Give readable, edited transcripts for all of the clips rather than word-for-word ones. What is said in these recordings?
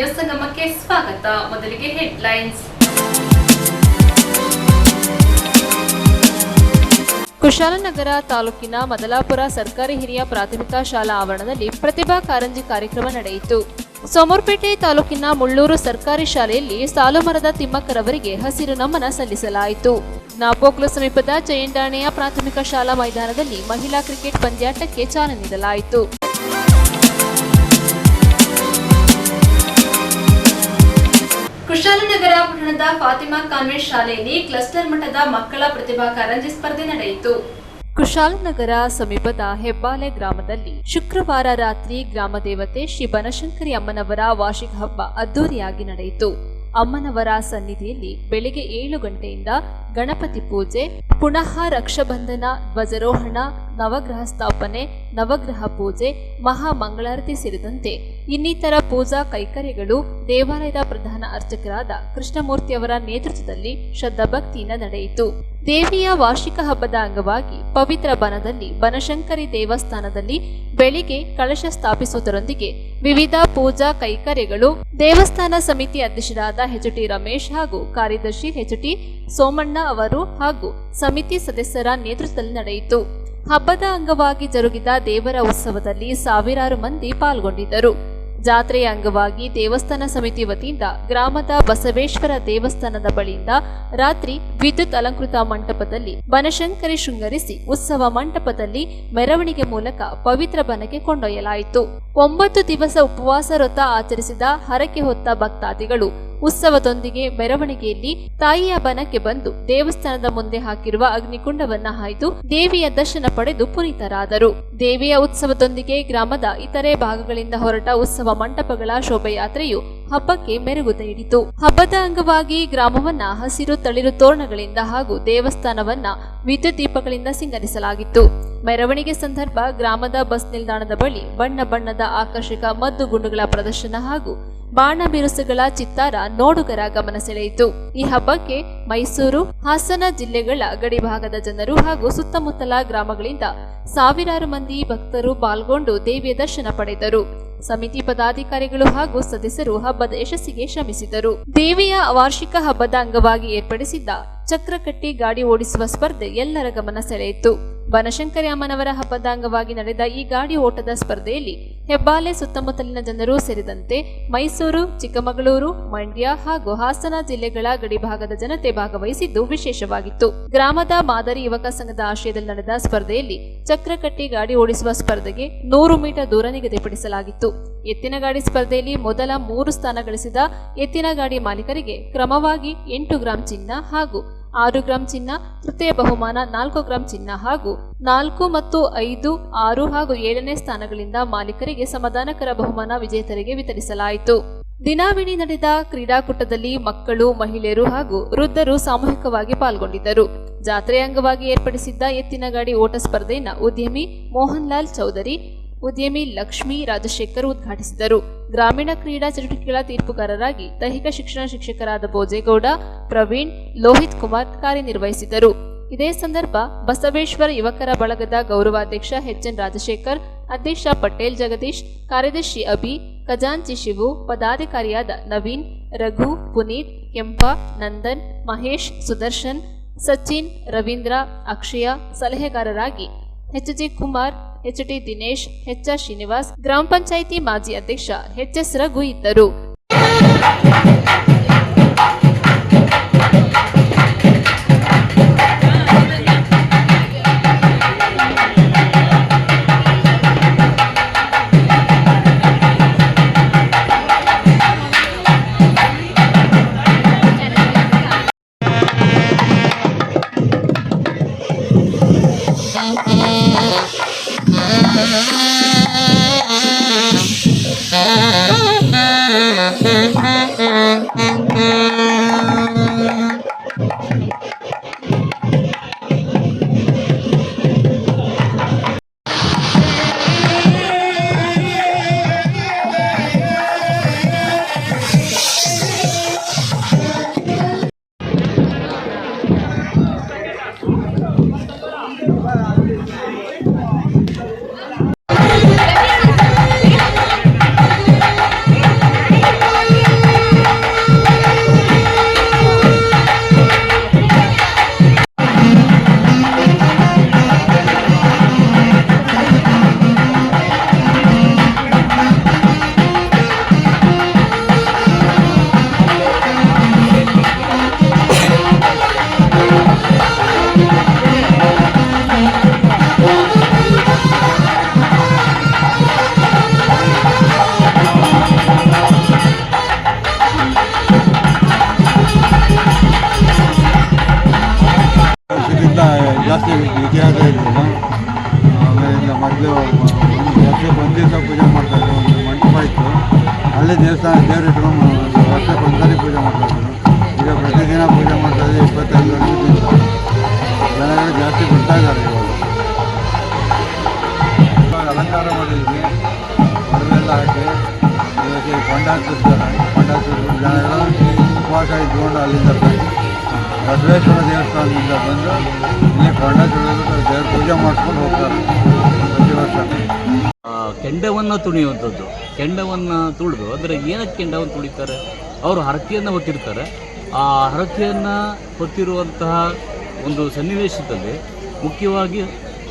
News ಸಂಗಮಕ್ಕೆ ಸ್ವಾಗತ. ಮೊದಲಿಗೆ headlines. Kushalnagar ತಾಲೂಕಿನ ಮದಲಾಪುರ ಸರ್ಕಾರಿ ಹಿರಿಯ ಪ್ರಾಥಮಿಕ ಶಾಲಾ ಆವರಣದಲ್ಲಿ ಪ್ರತಿಭಾ ಕಾರಂಜಿ ಕಾರ್ಯಕ್ರಮ ನಡೆಯಿತು. ಸೋಮರ್ಪೇಟೆ ತಾಲೂಕಿನ ಮುಳ್ಳೂರು ಸರ್ಕಾರಿ ಶಾಲೆಯಲ್ಲಿ ಸಾಲುಮರದ ತಿಮ್ಮಕ್ಕರವರಿಗೆ ಹಸಿರು ನಮನ ಸಲ್ಲಿಸಲಾಯಿತು. ನಾಪೋಕ್ಲು ಸಮೀಪದ ಜಯಂಡಾಣೆಯ ಪ್ರಾಥಮಿಕ ಶಾಲಾ ಮೈದಾನದಲ್ಲಿ ಮಹಿಳಾ ಕ್ರಿಕೆಟ್ ಪಂದ್ಯಾಟಕ್ಕೆ ಚಾಲನೆ ನೀಡಲಾಯಿತು. ಕುಶಾಲನಗರ ಪಟ್ಟಣದ ಫಾತಿಮಾ ಕಾನ್ವೆಂಟ್ ಶಾಲೆಯಲ್ಲಿ ಕ್ಲಸ್ಟರ್ ಮಟ್ಟದ ಮಕ್ಕಳ ಪ್ರತಿಭಾ ಕಾರಂಜಿ ಸ್ಪರ್ಧೆ ನಡೆಯಿತು. ಕುಶಾಲನಗರ ಸಮೀಪದ ಹೆಬ್ಬಾಲೆ ಗ್ರಾಮದಲ್ಲಿ ಶುಕ್ರವಾರ ರಾತ್ರಿ ಗ್ರಾಮ ದೇವತೆ ಶ್ರೀ ಬನಶಂಕರಿ ಅಮ್ಮನವರ ವಾರ್ಷಿಕ ಹಬ್ಬ ಅದ್ದೂರಿಯಾಗಿ ನಡೆಯಿತು. ಅಮ್ಮನವರ ಸನ್ನಿಧಿಯಲ್ಲಿ ಬೆಳಗ್ಗೆ 7 ಗಂಟೆಯಿಂದ ಗಣಪತಿ ಪೂಜೆ, ಪುನಃ ರಕ್ಷಾಬಂಧನ, ಧ್ವಜಾರೋಹಣ, ನವಗ್ರಹ ಸ್ಥಾಪನೆ, ನವಗ್ರಹ ಪೂಜೆ, ಮಹಾ ಮಂಗಳಾರತಿ ಸೇರಿದಂತೆ ಇನ್ನಿತರ ಪೂಜಾ ಕೈಕರ್ಯಗಳು ದೇವಾಲಯದ ಪ್ರಧಾನ ಅರ್ಚಕರಾದ ಕೃಷ್ಣಮೂರ್ತಿಯವರ ನೇತೃತ್ವದಲ್ಲಿ ಶ್ರದ್ಧಾಭಕ್ತಿಯಿಂದ ನಡೆಯಿತು. ದೇವಿಯ ವಾರ್ಷಿಕ ಹಬ್ಬದ ಅಂಗವಾಗಿ ಪವಿತ್ರ ಬನದಲ್ಲಿ ಬನಶಂಕರಿ ದೇವಸ್ಥಾನದಲ್ಲಿ ಬೆಳಿಗ್ಗೆ ಕಳಶ ಸ್ಥಾಪಿಸುವುದರೊಂದಿಗೆ ವಿವಿಧ ಪೂಜಾ ಕೈಕರ್ಯಗಳು ದೇವಸ್ಥಾನ ಸಮಿತಿ ಅಧ್ಯಕ್ಷರಾದ ಎಚ್.ಟಿ. ರಮೇಶ್ ಹಾಗೂ ಕಾರ್ಯದರ್ಶಿ ಎಚ್.ಟಿ. ಸೋಮಣ್ಣ ಅವರು ಹಾಗೂ ಸಮಿತಿ ಸದಸ್ಯರ ನೇತೃತ್ವದಲ್ಲಿ ನಡೆಯಿತು. ಹಬ್ಬದ ಅಂಗವಾಗಿ ಜರುಗಿದ ದೇವರ ಉತ್ಸವದಲ್ಲಿ ಸಾವಿರಾರು ಮಂದಿ ಪಾಲ್ಗೊಂಡಿದ್ದರು. ಜಾತ್ರೆಯ ಅಂಗವಾಗಿ ದೇವಸ್ಥಾನ ಸಮಿತಿ ವತಿಯಿಂದ ಗ್ರಾಮದ ಬಸವೇಶ್ವರ ದೇವಸ್ಥಾನದ ಬಳಿಯಿಂದ ರಾತ್ರಿ ವಿದ್ಯುತ್ ಅಲಂಕೃತ ಮಂಟಪದಲ್ಲಿ ಬನಶಂಕರಿ ಶೃಂಗರಿಸಿ ಉತ್ಸವ ಮಂಟಪದಲ್ಲಿ ಮೆರವಣಿಗೆ ಮೂಲಕ ಪವಿತ್ರ ಬನಕ್ಕೆ ಕೊಂಡೊಯ್ಯಲಾಯಿತು. 9 ದಿವಸ ಉಪವಾಸ ವ್ರತ ಆಚರಿಸಿದ ಹರಕೆ ಹೊತ್ತ ಭಕ್ತಾದಿಗಳು ಉತ್ಸವದೊಂದಿಗೆ ಮೆರವಣಿಗೆಯಲ್ಲಿ ತಾಯಿಯ ಬನಕ್ಕೆ ಬಂದು ದೇವಸ್ಥಾನದ ಮುಂದೆ ಹಾಕಿರುವ ಅಗ್ನಿಕುಂಡವನ್ನ ಹಾಯ್ದು ದೇವಿಯ ದರ್ಶನ ಪಡೆದು ಪುನೀತರಾದರು. ದೇವಿಯ ಉತ್ಸವದೊಂದಿಗೆ ಗ್ರಾಮದ ಇತರೆ ಭಾಗಗಳಿಂದ ಹೊರಟ ಉತ್ಸವ ಮಂಟಪಗಳ ಶೋಭಾಯಾತ್ರೆಯು ಹಬ್ಬಕ್ಕೆ ಮೆರುಗು ನೀಡಿತು. ಹಬ್ಬದ ಅಂಗವಾಗಿ ಗ್ರಾಮವನ್ನ ಹಸಿರು ತಳಿರು ತೋರಣಗಳಿಂದ ಹಾಗೂ ದೇವಸ್ಥಾನವನ್ನ ವಿದ್ಯುತ್ ದೀಪಗಳಿಂದ ಸಿಂಗರಿಸಲಾಗಿತ್ತು. ಮೆರವಣಿಗೆ ಸಂದರ್ಭ ಗ್ರಾಮದ ಬಸ್ ನಿಲ್ದಾಣದ ಬಳಿ ಬಣ್ಣ ಬಣ್ಣದ ಆಕರ್ಷಕ ಮದ್ದು ಗುಂಡುಗಳ ಪ್ರದರ್ಶನ ಹಾಗೂ ಬಾಣ ಬಿರುಸುಗಳ ಚಿತ್ತಾರ ನೋಡುಗರ ಗಮನ ಸೆಳೆಯಿತು. ಈ ಹಬ್ಬಕ್ಕೆ ಮೈಸೂರು, ಹಾಸನ ಜಿಲ್ಲೆಗಳ ಗಡಿಭಾಗದ ಜನರು ಹಾಗೂ ಸುತ್ತಮುತ್ತಲ ಗ್ರಾಮಗಳಿಂದ ಸಾವಿರಾರು ಮಂದಿ ಭಕ್ತರು ಪಾಲ್ಗೊಂಡು ದೇವಿಯ ದರ್ಶನ ಪಡೆದರು. ಸಮಿತಿ ಪದಾಧಿಕಾರಿಗಳು ಹಾಗೂ ಸದಸ್ಯರು ಹಬ್ಬದ ಯಶಸ್ಸಿಗೆ ಶ್ರಮಿಸಿದರು. ದೇವಿಯ ವಾರ್ಷಿಕ ಹಬ್ಬದ ಅಂಗವಾಗಿ ಏರ್ಪಡಿಸಿದ್ದ ಚಕ್ರಕಟ್ಟಿ ಗಾಡಿ ಓಡಿಸುವ ಸ್ಪರ್ಧೆ ಎಲ್ಲರ ಗಮನ ಸೆಳೆಯಿತು. ಬನಶಂಕರಿ ಅಮ್ಮನವರ ಹಬ್ಬದ ಅಂಗವಾಗಿ ನಡೆದ ಈ ಗಾಡಿ ಓಟದ ಸ್ಪರ್ಧೆಯಲ್ಲಿ ಹೆಬ್ಬಾಲೆ ಸುತ್ತಮುತ್ತಲಿನ ಜನರು ಸೇರಿದಂತೆ ಮೈಸೂರು, ಚಿಕ್ಕಮಗಳೂರು, ಮಂಡ್ಯ ಹಾಗೂ ಹಾಸನ ಜಿಲ್ಲೆಗಳ ಗಡಿಭಾಗದ ಜನತೆ ಭಾಗವಹಿಸಿದ್ದು ವಿಶೇಷವಾಗಿತ್ತು. ಗ್ರಾಮದ ಮಾದರಿ ಯುವಕ ಸಂಘದ ಆಶ್ರಯದಲ್ಲಿ ನಡೆದ ಸ್ಪರ್ಧೆಯಲ್ಲಿ ಚಕ್ರಕಟ್ಟಿ ಗಾಡಿ ಓಡಿಸುವ ಸ್ಪರ್ಧೆಗೆ 100 ಮೀಟರ್ ದೂರ ನಿಗದಿಪಡಿಸಲಾಗಿತ್ತು. ಎತ್ತಿನ ಗಾಡಿ ಸ್ಪರ್ಧೆಯಲ್ಲಿ ಮೊದಲ 3 ಸ್ಥಾನ ಗಳಿಸಿದ ಎತ್ತಿನ ಗಾಡಿ ಮಾಲೀಕರಿಗೆ ಕ್ರಮವಾಗಿ 8 ಗ್ರಾಂ ಚಿನ್ನ ಹಾಗೂ 6 ಗ್ರಾಂ ಚಿನ್ನ, ತೃತೀಯ ಬಹುಮಾನ 4 ಗ್ರಾಂ ಚಿನ್ನ ಹಾಗೂ 4 ಮತ್ತು 5, 6 ಹಾಗೂ 7ನೇ ಸ್ಥಾನಗಳಿಂದ ಮಾಲೀಕರಿಗೆ ಸಮಾಧಾನಕರ ಬಹುಮಾನ ವಿಜೇತರಿಗೆ ವಿತರಿಸಲಾಯಿತು. ದಿನಾವಿಡೀ ನಡೆದ ಕ್ರೀಡಾಕೂಟದಲ್ಲಿ ಮಕ್ಕಳು, ಮಹಿಳೆಯರು ಹಾಗೂ ವೃದ್ಧರು ಸಾಮೂಹಿಕವಾಗಿ ಪಾಲ್ಗೊಂಡಿದ್ದರು. ಜಾತ್ರೆಯ ಅಂಗವಾಗಿ ಏರ್ಪಡಿಸಿದ್ದ ಎತ್ತಿನ ಗಾಡಿ ಓಟ ಸ್ಪರ್ಧೆಯನ್ನು ಉದ್ಯಮಿ ಮೋಹನ್ ಲಾಲ್ ಚೌಧರಿ, ಉದ್ಯಮಿ ಲಕ್ಷ್ಮೀ ರಾಜಶೇಖರ್ ಉದ್ಘಾಟಿಸಿದರು. ಗ್ರಾಮೀಣ ಕ್ರೀಡಾ ಚಟುವಟಿಕೆಗಳ ತೀರ್ಪುಗಾರರಾಗಿ ದೈಹಿಕ ಶಿಕ್ಷಣ ಶಿಕ್ಷಕರಾದ ಭೋಜೇಗೌಡ, ಪ್ರವೀಣ್, ಲೋಹಿತ್ ಕುಮಾರ್ ಕಾರ್ಯನಿರ್ವಹಿಸಿದರು. ಇದೇ ಸಂದರ್ಭ ಬಸವೇಶ್ವರ ಯುವಕರ ಬಳಗದ ಗೌರವಾಧ್ಯಕ್ಷ ಎಚ್.ಎನ್. ರಾಜಶೇಖರ್, ಅಧ್ಯಕ್ಷ ಪಟೇಲ್ ಜಗದೀಶ್, ಕಾರ್ಯದರ್ಶಿ ಅಭಿ, ಖಜಾಂಚಿ ಶಿವು, ಪದಾಧಿಕಾರಿಯಾದ ನವೀನ್, ರಘು, ಪುನೀತ್, ಕೆಂಪ, ನಂದನ್, ಮಹೇಶ್, ಸುದರ್ಶನ್, ಸಚಿನ್, ರವೀಂದ್ರ, ಅಕ್ಷಯ, ಸಲಹೆಗಾರರಾಗಿ ಎಚ್.ಜಿ. ಕುಮಾರ್, ಎಚ್.ಟಿ. ದಿನೇಶ್, ಎಚ್.ಆರ್. ಶ್ರೀನಿವಾಸ್, ಗ್ರಾಮ ಪಂಚಾಯಿತಿ ಮಾಜಿ ಅಧ್ಯಕ್ಷ ಎಚ್.ಎಸ್. ರಘು ಇದ್ದರು. ಜಾಸ್ತಿ ಇತಿಹಾಸ ಇರಲಿಲ್ಲ. ಆಮೇಲೆ ಮೊದಲು ವರ್ಷಕ್ಕೆ ಒಂದು ದಿವಸ ಪೂಜೆ ಮಾಡ್ತಾಯಿದ್ರು. ಒಂದು ಮಂಟಪ ಇತ್ತು, ಅಲ್ಲೇ ದೇವಸ್ಥಾನ ದೇವ್ರ ಇಟ್ಕೊಂಡು ವರ್ಷಕ್ಕೆ ಒಂದ್ಸರಿ ಪೂಜೆ ಮಾಡ್ತಾಯಿದ್ರು. ಈಗ ಪ್ರತಿದಿನ ಪೂಜೆ ಮಾಡ್ತಾಯಿದ್ವಿ. 25 ವರ್ಷದಿಂದ ಜನಗಳು ಜಾಸ್ತಿ ಬರ್ತಾ ಇದ್ದಾರೆ. ಇವಾಗ ಅಲಂಕಾರ ಮಾಡಿದ್ವಿ, ಹೊರಗೆಲ್ಲ ಹಾಕಿ ಇವತ್ತು ಕೊಂಡ ಹಚ್ಚಿರ್ತಾರೆ. ಕೊಂಡ ಹಚ್ಚಿದ್ರು ಜನಗಳು ಉಪವಾಸ ಇಟ್ಕೊಂಡು ಅಲ್ಲಿಂದ ಬಸವೇಶ್ವರ ದೇವಸ್ಥಾನದಿಂದ ಬಂದು ಇಲ್ಲಿ ಕೊಂಡ ತುಳಿದು ದೇವ್ರ ಪೂಜೆ ಮಾಡ್ಕೊಂಡು ಹೋಗ್ತಾರೆ ಪ್ರತಿ ವರ್ಷ. ಕೆಂಡವನ್ನು ತುಳಿಯುವಂಥದ್ದು, ಕೆಂಡವನ್ನು ತುಳಿದು ಅಂದರೆ ಏನಕ್ಕೆ ಕೆಂಡವನ್ನು ತುಳಿತಾರೆ? ಅವರು ಹರಕೆಯನ್ನು ಹೊತ್ತಿರ್ತಾರೆ. ಆ ಹರಕೆಯನ್ನು ಹೊತ್ತಿರುವಂತಹ ಒಂದು ಸನ್ನಿವೇಶದಲ್ಲಿ ಮುಖ್ಯವಾಗಿ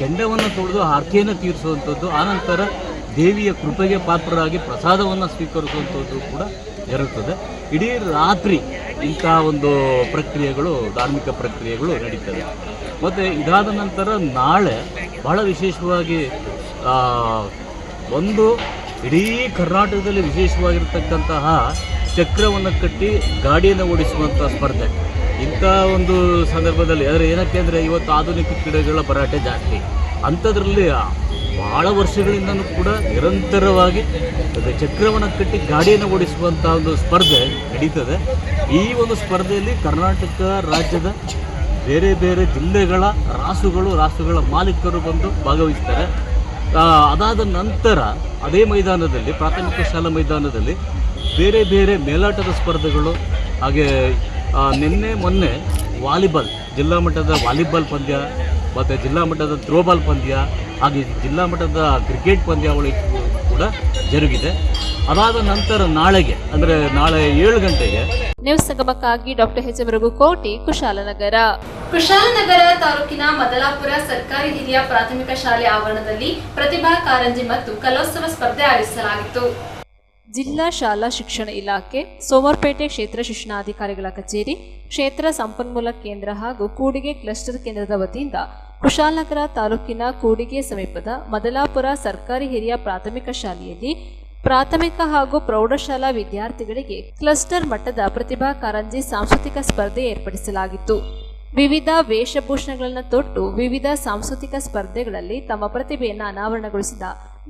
ಕೆಂಡವನ್ನು ತುಳಿದು ಹರಕೆಯನ್ನು ತೀರಿಸುವಂಥದ್ದು, ಆನಂತರ ದೇವಿಯ ಕೃಪೆಗೆ ಪಾತ್ರರಾಗಿ ಪ್ರಸಾದವನ್ನು ಸ್ವೀಕರಿಸುವಂಥದ್ದು ಕೂಡ ಜರುಗುತ್ತದೆ. ಇಡೀ ರಾತ್ರಿ ಇಂಥ ಒಂದು ಪ್ರಕ್ರಿಯೆಗಳು, ಧಾರ್ಮಿಕ ಪ್ರಕ್ರಿಯೆಗಳು ನಡೀತವೆ. ಮತ್ತು ಇದಾದ ನಂತರ ನಾಳೆ ಬಹಳ ವಿಶೇಷವಾಗಿ ಒಂದು ಇಡೀ ಕರ್ನಾಟಕದಲ್ಲಿ ವಿಶೇಷವಾಗಿರ್ತಕ್ಕಂತಹ ಚಕ್ರವನ್ನು ಕಟ್ಟಿ ಗಾಡಿಯನ್ನು ಓಡಿಸುವಂಥ ಸ್ಪರ್ಧೆ. ಇಂಥ ಒಂದು ಸಂದರ್ಭದಲ್ಲಿ ಅಂದರೆ ಏನಕ್ಕೆ ಅಂದರೆ ಇವತ್ತು ಆಧುನಿಕ ಕ್ರೀಡೆಗಳ ಭರಾಟೆ ಜಾಸ್ತಿ. ಅಂಥದ್ರಲ್ಲಿ ಭಾಳ ವರ್ಷಗಳಿಂದನೂ ಕೂಡ ನಿರಂತರವಾಗಿ ಚಕ್ರವನ್ನು ಕಟ್ಟಿ ಗಾಡಿಯನ್ನು ಓಡಿಸುವಂಥ ಒಂದು ಸ್ಪರ್ಧೆ ನಡೀತದೆ. ಈ ಒಂದು ಸ್ಪರ್ಧೆಯಲ್ಲಿ ಕರ್ನಾಟಕ ರಾಜ್ಯದ ಬೇರೆ ಬೇರೆ ಜಿಲ್ಲೆಗಳ ರಾಸುಗಳ ಮಾಲೀಕರು ಬಂದು ಭಾಗವಹಿಸ್ತಾರೆ. ಅದಾದ ನಂತರ ಅದೇ ಮೈದಾನದಲ್ಲಿ, ಪ್ರಾಥಮಿಕ ಶಾಲಾ ಮೈದಾನದಲ್ಲಿ ಬೇರೆ ಬೇರೆ ಮೇಲಾಟದ ಸ್ಪರ್ಧೆಗಳು, ಹಾಗೆ ಮೊನ್ನೆ ವಾಲಿಬಾಲ್, ಜಿಲ್ಲಾ ಮಟ್ಟದ ವಾಲಿಬಾಲ್ ಪಂದ್ಯ ಮತ್ತು ಜಿಲ್ಲಾ ಮಟ್ಟದ ಥ್ರೋಬಾಲ್ ಪಂದ್ಯ, ಹಾಗೆ ಜಿಲ್ಲಾ ಮಟ್ಟದ ಕ್ರಿಕೆಟ್ ಪಂದ್ಯಾವಳಿ ಕೂಡ ಜರುಗಿದೆ. ಅದಾದ ನಂತರ ನಾಳೆಗೆ ಅಂದರೆ ನಾಳೆ 7 ಗಂಟೆಗೆ ನ್ಯೂಸ್ ಸಂಗಮಕ್ಕಾಗಿ ಡಾಕ್ಟರ್ ಎಚ್ ಕೋಟಿ, ಕುಶಾಲನಗರ. ಕುಶಾಲನಗರ ತಾಲೂಕಿನ ಮದಲಾಪುರ ಸರ್ಕಾರಿ ಹಿರಿಯ ಪ್ರಾಥಮಿಕ ಶಾಲೆ ಆವರಣದಲ್ಲಿ ಪ್ರತಿಭಾ ಕಾರಂಜಿ ಮತ್ತು ಕಲೋತ್ಸವ ಸ್ಪರ್ಧೆ ಆಯೋಜಿಸಲಾಗಿತ್ತು. ಜಿಲ್ಲಾ ಶಾಲಾ ಶಿಕ್ಷಣ ಇಲಾಖೆ, ಸೋಮವಾರಪೇಟೆ ಕ್ಷೇತ್ರ ಶಿಕ್ಷಣಾಧಿಕಾರಿಗಳ ಕಚೇರಿ, ಕ್ಷೇತ್ರ ಸಂಪನ್ಮೂಲ ಕೇಂದ್ರ ಹಾಗೂ ಕೂಡಿಗೆ ಕ್ಲಸ್ಟರ್ ಕೇಂದ್ರದ ವತಿಯಿಂದ ಕುಶಾಲನಗರ ತಾಲೂಕಿನ ಕೂಡಿಗೆ ಸಮೀಪದ ಮದಲಾಪುರ ಸರ್ಕಾರಿ ಹಿರಿಯ ಪ್ರಾಥಮಿಕ ಶಾಲೆಯಲ್ಲಿ ಪ್ರಾಥಮಿಕ ಹಾಗೂ ಪ್ರೌಢಶಾಲಾ ವಿದ್ಯಾರ್ಥಿಗಳಿಗೆ ಕ್ಲಸ್ಟರ್ ಮಟ್ಟದ ಪ್ರತಿಭಾ ಕಾರಂಜಿ ಸಾಂಸ್ಕೃತಿಕ ಸ್ಪರ್ಧೆ ಏರ್ಪಡಿಸಲಾಗಿತ್ತು. ವಿವಿಧ ವೇಷಭೂಷಣಗಳನ್ನು ತೊಟ್ಟು ವಿವಿಧ ಸಾಂಸ್ಕೃತಿಕ ಸ್ಪರ್ಧೆಗಳಲ್ಲಿ ತಮ್ಮ ಪ್ರತಿಭೆಯನ್ನು ಅನಾವರಣಗೊಳಿಸಿದ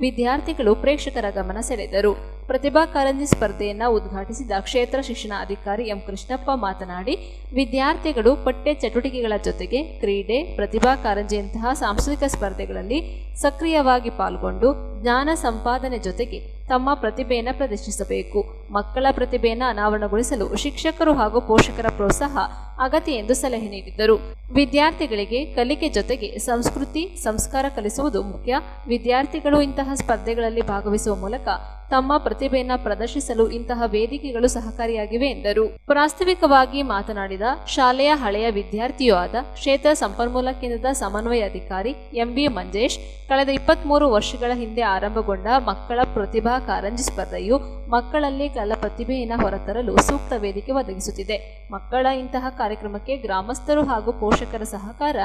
ವಿದ್ಯಾರ್ಥಿಗಳು ಪ್ರೇಕ್ಷಕರ ಗಮನ ಸೆಳೆದರು. ಪ್ರತಿಭಾ ಕಾರಂಜಿ ಸ್ಪರ್ಧೆಯನ್ನು ಉದ್ಘಾಟಿಸಿದ ಕ್ಷೇತ್ರ ಶಿಕ್ಷಣಾಧಿಕಾರಿ ಎಂ ಕೃಷ್ಣಪ್ಪ ಮಾತನಾಡಿ, ವಿದ್ಯಾರ್ಥಿಗಳು ಪಠ್ಯ ಚಟುವಟಿಕೆಗಳ ಜೊತೆಗೆ ಕ್ರೀಡೆ, ಪ್ರತಿಭಾ ಕಾರಂಜಿಯಂತಹ ಸಾಂಸ್ಕೃತಿಕ ಸ್ಪರ್ಧೆಗಳಲ್ಲಿ ಸಕ್ರಿಯವಾಗಿ ಪಾಲ್ಗೊಂಡು ಜ್ಞಾನ ಸಂಪಾದನೆ ಜೊತೆಗೆ ತಮ್ಮ ಪ್ರತಿಭೆಯನ್ನು ಪ್ರದರ್ಶಿಸಬೇಕು. ಮಕ್ಕಳ ಪ್ರತಿಭೆಯನ್ನು ಅನಾವರಣಗೊಳಿಸಲು ಶಿಕ್ಷಕರು ಹಾಗೂ ಪೋಷಕರ ಪ್ರೋತ್ಸಾಹ ಅಗತ್ಯ ಎಂದು ಸಲಹೆ ನೀಡಿದರು. ವಿದ್ಯಾರ್ಥಿಗಳಿಗೆ ಕಲಿಕೆ ಜೊತೆಗೆ ಸಂಸ್ಕೃತಿ, ಸಂಸ್ಕಾರ ಕಲಿಸುವುದು ಮುಖ್ಯ. ವಿದ್ಯಾರ್ಥಿಗಳು ಇಂತಹ ಸ್ಪರ್ಧೆಗಳಲ್ಲಿ ಭಾಗವಹಿಸುವ ಮೂಲಕ ತಮ್ಮ ಪ್ರತಿಭೆಯನ್ನು ಪ್ರದರ್ಶಿಸಲು ಇಂತಹ ವೇದಿಕೆಗಳು ಸಹಕಾರಿಯಾಗಿವೆ ಎಂದರು. ಪ್ರಾಸ್ತಾವಿಕವಾಗಿ ಮಾತನಾಡಿದ ಶಾಲೆಯ ಹಳೆಯ ವಿದ್ಯಾರ್ಥಿಯೂ ಆದ ಕ್ಷೇತ್ರ ಸಂಪನ್ಮೂಲ ಕೇಂದ್ರದ ಸಮನ್ವಯ ಅಧಿಕಾರಿ ಎಂಬಿ ಮಂಜೇಶ್, ಕಳೆದ 23 ವರ್ಷಗಳ ಹಿಂದೆ ಆರಂಭಗೊಂಡ ಮಕ್ಕಳ ಪ್ರತಿಭಾ ಕಾರಂಜಿ ಸ್ಪರ್ಧೆಯು ಮಕ್ಕಳಲ್ಲಿ ಕಲಾ ಪ್ರತಿಭೆಯನ್ನು ಹೊರತರಲು ಸೂಕ್ತ ವೇದಿಕೆ ಒದಗಿಸುತ್ತಿದೆ. ಮಕ್ಕಳ ಇಂತಹ ಕಾರ್ಯಕ್ರಮಕ್ಕೆ ಗ್ರಾಮಸ್ಥರು ಹಾಗೂ ಪೋಷಕರ ಸಹಕಾರ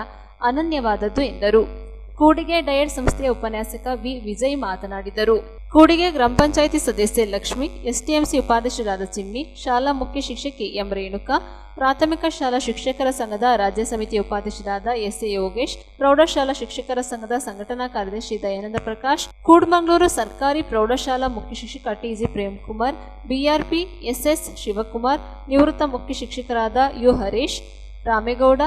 ಅನನ್ಯವಾದದ್ದು ಎಂದರು. ಕೂಡಿಗೆ ಡಯಟ್ ಸಂಸ್ಥೆಯ ಉಪನ್ಯಾಸಕ ವಿ ವಿಜಯ್ ಮಾತನಾಡಿದರು. ಕೂಡಿಗೆ ಗ್ರಾಮ ಪಂಚಾಯಿತಿ ಸದಸ್ಯೆ ಲಕ್ಷ್ಮಿ, ಎಸ್ಟಿಎಂಸಿ ಉಪಾಧ್ಯಕ್ಷರಾದ ಚಿಮ್ಮಿ, ಶಾಲಾ ಮುಖ್ಯ ಶಿಕ್ಷಕಿ ಎಂ ರೇಣುಕಾ, ಪ್ರಾಥಮಿಕ ಶಾಲಾ ಶಿಕ್ಷಕರ ಸಂಘದ ರಾಜ್ಯ ಸಮಿತಿ ಉಪಾಧ್ಯಕ್ಷರಾದ ಎಸ್ಎ ಯೋಗೇಶ್, ಪ್ರೌಢಶಾಲಾ ಶಿಕ್ಷಕರ ಸಂಘದ ಸಂಘಟನಾ ಕಾರ್ಯದರ್ಶಿ ದಯಾನಂದ ಪ್ರಕಾಶ್, ಕೂಡ್ಮಂಗ್ಳೂರು ಸರ್ಕಾರಿ ಪ್ರೌಢಶಾಲಾ ಮುಖ್ಯ ಶಿಕ್ಷಕ TG Premkumar, BRP SS Shivakumar, ನಿವೃತ್ತ ಮುಖ್ಯ ಶಿಕ್ಷಕರಾದ ಯು ಹರೀಶ್, ರಾಮೇಗೌಡ,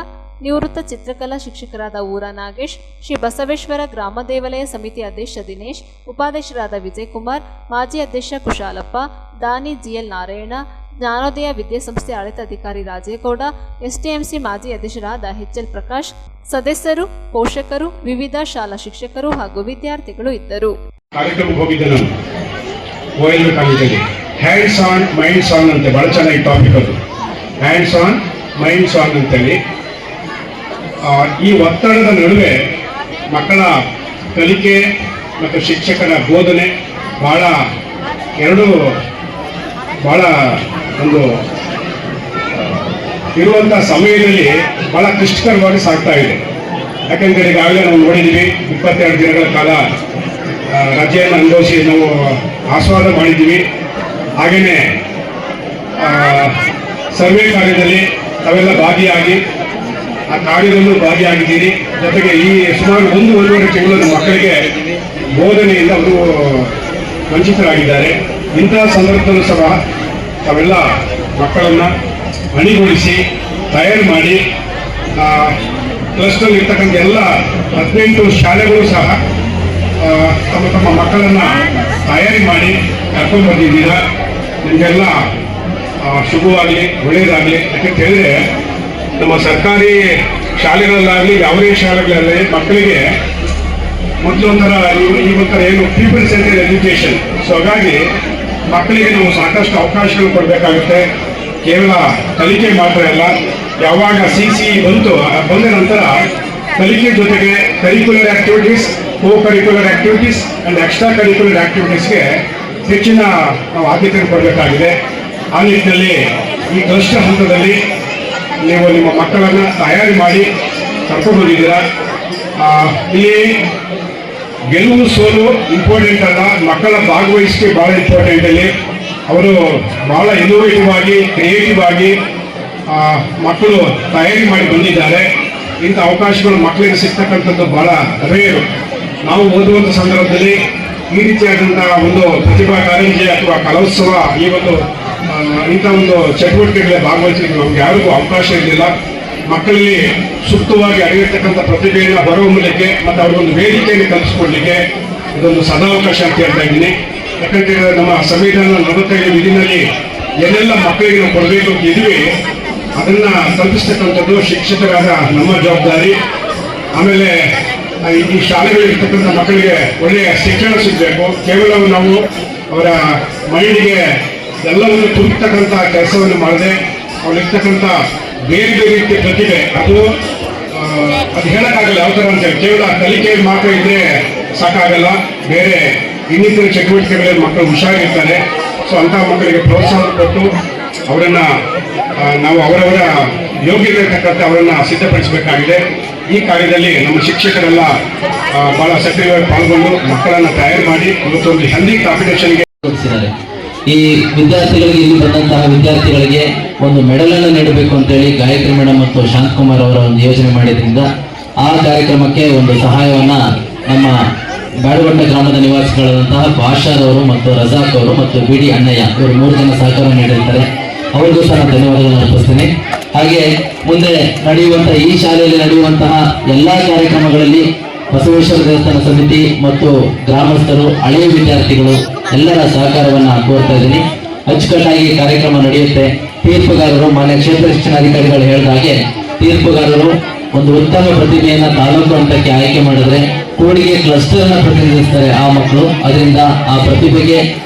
ನಿವೃತ್ತ ಚಿತ್ರಕಲಾ ಶಿಕ್ಷಕರಾದ ಊರ ನಾಗೇಶ್, ಶ್ರೀ ಬಸವೇಶ್ವರ ಗ್ರಾಮ ದೇವಾಲಯ ಸಮಿತಿ ಅಧ್ಯಕ್ಷ ದಿನೇಶ್, ಉಪಾಧ್ಯಕ್ಷರಾದ ವಿಜಯಕುಮಾರ್, ಮಾಜಿ ಅಧ್ಯಕ್ಷ ಕುಶಾಲಪ್ಪ, ದಾನಿ ಜಿಎಲ್ ನಾರಾಯಣ, ಜ್ಞಾನೋದಯ ವಿದ್ಯಾಸಂಸ್ಥೆ ಆಡಳಿತಾಧಿಕಾರಿ ರಾಜೇಗೌಡ, ಎಸ್ಟಿಎಂಸಿ ಮಾಜಿ ಅಧ್ಯಕ್ಷರಾದ ಎಚ್ಎಲ್ ಪ್ರಕಾಶ್, ಸದಸ್ಯರು, ಪೋಷಕರು, ವಿವಿಧ ಶಾಲಾ ಶಿಕ್ಷಕರು ಹಾಗೂ ವಿದ್ಯಾರ್ಥಿಗಳು ಇದ್ದರು. ಕಾರ್ಯಕ್ರಮಕ್ಕೆ ಹೋಗಿದ್ದೆ ನಾನು ಓಎಲ್ ಕಾಲೇಜಲ್ಲಿ. ಹ್ಯಾಂಡ್ಸ್ ಆನ್ ಮೈಂಡ್ಸ್ ಆನ್ ಅಂತ ಬಹಳ ಚೆನ್ನಾಗಿ ಟಾಪಿಕ್ ಅದು. ಹ್ಯಾಂಡ್ಸ್ ಆನ್ ಮೈಂಡ್ಸ್ ಆನ್ ಅಂತೇಳಿ ಈ ಒತ್ತಡದ ನಡುವೆ ಮಕ್ಕಳ ಕಲಿಕೆ ಮತ್ತು ಶಿಕ್ಷಕರ ಬೋಧನೆ ಎರಡೂ ಬಹಳ ಒಂದು ಇರುವಂಥ ಸಮಯದಲ್ಲಿ ಬಹಳ ಕ್ಲಿಷ್ಟಕರವಾಗಿ ಸಾಗ್ತಾ ಇದೆ. ಯಾಕೆಂದರೆ ಈಗಾಗಲೇ ನಾವು ನೋಡಿದ್ದೀವಿ, 22 ದಿನಗಳ ಕಾಲ ರಜೆಯನ್ನು ಅನುಭವಿಸಿ ನಾವು ಆಸ್ವಾದ ಮಾಡಿದ್ದೀವಿ. ಹಾಗೆಯೇ ಸರ್ವೆ ಕಾರ್ಯದಲ್ಲಿ ತಾವೆಲ್ಲ ಭಾಗಿಯಾಗಿ ಆ ಕಾರ್ಯದಲ್ಲೂ ಭಾಗಿಯಾಗಿದ್ದೀರಿ. ಜೊತೆಗೆ ಈ ಸುಮಾರು 1-1.5 ತಿಂಗಳ ಮಕ್ಕಳಿಗೆ ಬೋಧನೆಯಿಂದ ಅವರು ವಂಚಿತರಾಗಿದ್ದಾರೆ. ಇಂತಹ ಸಂದರ್ಭದಲ್ಲೂ ಸಹ ತಾವೆಲ್ಲ ಮಕ್ಕಳನ್ನು ಅಣಿಗೊಳಿಸಿ ತಯಾರು ಮಾಡಿ ಕ್ಲಸ್ಟರ್ ಇರ್ತಕ್ಕಂಥ ಎಲ್ಲ 18 ಶಾಲೆಗಳು ಸಹ ತಮ್ಮ ತಮ್ಮ ಮಕ್ಕಳನ್ನು ತಯಾರಿ ಮಾಡಿ ಕರ್ಕೊಂಡು ಬಂದಿದ್ದೀರಾ. ನಿಮಗೆಲ್ಲ ಶುಭವಾಗಲಿ, ಒಳ್ಳೆಯದಾಗಲಿ. ಯಾಕಂತ ಹೇಳಿದ್ರೆ ನಮ್ಮ ಸರ್ಕಾರಿ ಶಾಲೆಗಳಲ್ಲಾಗಲಿ ಯಾವುದೇ ಶಾಲೆಗಳಲ್ಲೇ ಮಕ್ಕಳಿಗೆ ಮೊದಲೊಂಥರ ಈ ಒಂಥರ ಏನು ಪೀಪಲ್ ಸೆಂಟರ್ಡ್ ಎಜುಕೇಷನ್. ಸೊ ಹಾಗಾಗಿ ಮಕ್ಕಳಿಗೆ ನಾವು ಸಾಕಷ್ಟು ಅವಕಾಶಗಳು ಕೊಡಬೇಕಾಗುತ್ತೆ. ಕೇವಲ ಕಲಿಕೆ ಮಾತ್ರ ಅಲ್ಲ, ಯಾವಾಗ CCE ಬಂದ ನಂತರ ಕಲಿಕೆ ಜೊತೆಗೆ curricular activities, co curricular activities and extra curricular ಆಕ್ಟಿವಿಟೀಸ್ಗೆ ಹೆಚ್ಚಿನ ನಾವು ಆದ್ಯತೆ ಕೊಡಬೇಕಾಗಿದೆ. ಆ ನಿಟ್ಟಿನಲ್ಲಿ ಈ ಕ್ಲಸ್ಟರ್ ಹಂತದಲ್ಲಿ ನೀವು ನಿಮ್ಮ ಮಕ್ಕಳನ್ನು ತಯಾರಿ ಮಾಡಿ ಕರ್ಕೊಂಡು ಬಂದಿದ್ದೀರಾ. ಇಲ್ಲಿ ಗೆಲುವು ಸೋಲು ಇಂಪಾರ್ಟೆಂಟ್ ಅಲ್ಲ, ಮಕ್ಕಳ ಭಾಗವಹಿಸಿಕೆ ಭಾಳ ಇಂಪಾರ್ಟೆಂಟ್. ಇಲ್ಲಿ ಅವರು ಭಾಳ ಇನೋವೇಟಿವ್ ಆಗಿ, ಕ್ರಿಯೇಟಿವ್ ಆಗಿ ಮಕ್ಕಳು ತಯಾರಿ ಮಾಡಿ ಬಂದಿದ್ದಾರೆ. ಇಂಥ ಅವಕಾಶಗಳು ಮಕ್ಕಳಿಗೆ ಸಿಗ್ತಕ್ಕಂಥದ್ದು ಭಾಳ ರೇರು. ನಾವು ಓದುವಂಥ ಸಂದರ್ಭದಲ್ಲಿ ಈ ರೀತಿಯಾದಂತಹ ಒಂದು ಪ್ರತಿಭಾ ಕಾರಂಜಿ ಅಥವಾ ಕಲೋತ್ಸವ ಈ ಒಂದು ಇಂಥ ಒಂದು ಚಟುವಟಿಕೆಗಳಲ್ಲಿ ಭಾಗವಹಿಸಲಿಕ್ಕೆ ನಮ್ಗೆ ಯಾರಿಗೂ ಅವಕಾಶ ಇರಲಿಲ್ಲ. ಮಕ್ಕಳಲ್ಲಿ ಸೂಕ್ತವಾಗಿ ಅರಿವಿರ್ತಕ್ಕಂಥ ಪ್ರತಿಭೆಯನ್ನು ಹೊರಹೊಮ್ಮಲಿಕ್ಕೆ ಮತ್ತು ಅವ್ರಿಗೊಂದು ವೇದಿಕೆಯನ್ನು ಕಲ್ಪಿಸ್ಕೊಡ್ಲಿಕ್ಕೆ ಇದೊಂದು ಸದಾವಕಾಶ ಅಂತ ಹೇಳ್ತಾ ಇದ್ದೀನಿ. ಯಾಕಂತ ನಮ್ಮ ಸಂವಿಧಾನ 45 ವಿಧಿನಲ್ಲಿ ಏನೆಲ್ಲ ಮಕ್ಕಳಿಗೆ ನಾವು ಕೊಡಬೇಕು ಅಂತ ಇದ್ವಿ ಅದನ್ನ ಕಲ್ಪಿಸ್ತಕ್ಕಂಥದ್ದು ಶಿಕ್ಷಕರಾದ ನಮ್ಮ ಜವಾಬ್ದಾರಿ. ಆಮೇಲೆ ಈ ಶಾಲೆಗಳಿರ್ತಕ್ಕಂಥ ಮಕ್ಕಳಿಗೆ ಒಳ್ಳೆಯ ಶಿಕ್ಷಣ ಸಿಗಬೇಕು. ಕೇವಲ ನಾವು ಅವರ ಮೈಂಡಿಗೆ ಎಲ್ಲವನ್ನು ತುಂಬತಕ್ಕಂಥ ಕೆಲಸವನ್ನು ಮಾಡದೆ ಅವರಿರ್ತಕ್ಕಂಥ ಬೇರೆ ಬೇರೆ ರೀತಿಯ ಪ್ರತಿಭೆ ಅದು ಹೇಳಕ್ಕಾಗಲ್ಲ ಯಾವ ಥರ ಅಂತೇಳಿ. ಕೇವಲ ಕಲಿಕೆ ಮಾತ್ರ ಇದ್ರೆ ಸಾಕಾಗಲ್ಲ, ಬೇರೆ ಇನ್ನಿತರ ಚಟುವಟಿಕೆಗಳಲ್ಲಿ ಮಕ್ಕಳು ಹುಷಾರಿರ್ತಾರೆ. ಸೊ ಅಂಥ ಮಕ್ಕಳಿಗೆ ಪ್ರೋತ್ಸಾಹ ಕೊಟ್ಟು ಅವರನ್ನು ನಾವು ಅವರವರ ಯೋಗ್ಯತೆ ಇರ್ತಕ್ಕಂಥ ಅವರನ್ನು ಸಿದ್ಧಪಡಿಸಬೇಕಾಗಿದೆ. ಈ ಕಾರ್ಯದಲ್ಲಿ ನಮ್ಮ ಶಿಕ್ಷಕರೆಲ್ಲ ಬಹಳ ಸಕ್ರಿಯವಾಗಿ ಪಾಲ್ಗೊಂಡು ಮಕ್ಕಳನ್ನು ತಯಾರು ಮಾಡಿ ಇವತ್ತೊಂದು ಹೆಲ್ದಿ ಕಾಂಪಿಟೇಷನ್ಗೆ ಈ ವಿದ್ಯಾರ್ಥಿಗಳಿಗೆ, ಇಲ್ಲಿ ಬಂದಂತಹ ವಿದ್ಯಾರ್ಥಿಗಳಿಗೆ ಒಂದು ಮೆಡಲ್ ಅನ್ನು ನೀಡಬೇಕು ಅಂತೇಳಿ ಗಾಯತ್ರಿ ಮೇಡಮ್ ಮತ್ತು ಶಾಂತಕುಮಾರ್ ಅವರ ಒಂದು ಯೋಜನೆ ಮಾಡಿದ್ರಿಂದ ಆ ಕಾರ್ಯಕ್ರಮಕ್ಕೆ ಒಂದು ಸಹಾಯವನ್ನ ನಮ್ಮ ಬ್ಯಾಡಗೊಂಡ ಗ್ರಾಮದ ನಿವಾಸಿಗಳಾದಂತಹ ಬಾಷಾರ್ ಅವರು ಮತ್ತು ರಜಾಕ್ ಅವರು ಮತ್ತು BD ಅಣ್ಣಯ್ಯ ಇವರು 3 ಜನ ಸಹಕಾರ ನೀಡಿರ್ತಾರೆ. ಅವರಿಗೂ ಸಹ ಧನ್ಯವಾದಗಳನ್ನು ಅರ್ಪಿಸ್ತೀನಿ. ಹಾಗೆ ಮುಂದೆ ನಡೆಯುವಂತಹ ಈ ಶಾಲೆಯಲ್ಲಿ ನಡೆಯುವಂತಹ ಎಲ್ಲಾ ಕಾರ್ಯಕ್ರಮಗಳಲ್ಲಿ ಬಸವೇಶ್ವರ ದೇವಸ್ಥಾನ ಸಮಿತಿ ಮತ್ತು ಗ್ರಾಮಸ್ಥರು, ಹಳೆಯ ವಿದ್ಯಾರ್ಥಿಗಳು ಎಲ್ಲರ ಸಹಕಾರವನ್ನು ಕೋರ್ತಾ ಇದ್ದೀನಿ. ಅಚ್ಚುಕಟ್ಟಾಗಿ ಕಾರ್ಯಕ್ರಮ ನಡೆಯುತ್ತೆ. ತೀರ್ಪುಗಾರರು ಮಾನ್ಯ ಕ್ಷೇತ್ರ ಶಿಕ್ಷಣಾಧಿಕಾರಿಗಳು ಹೇಳಿದ ಹಾಗೆ ತೀರ್ಪುಗಾರರು ಒಂದು ಉತ್ತಮ ಪ್ರತಿಭೆಯನ್ನ ತಾಲೂಕು ಹಂತಕ್ಕೆ ಆಯ್ಕೆ ಮಾಡಿದ್ರೆ ಕೂಡಿಗೆ ಕ್ಲಸ್ಟರ್ ಅನ್ನ ಪ್ರತಿನಿಧಿಸ್ತಾರೆ ಆ ಮಕ್ಕಳು. ಅದರಿಂದ ಆ ಪ್ರತಿಭೆಗೆ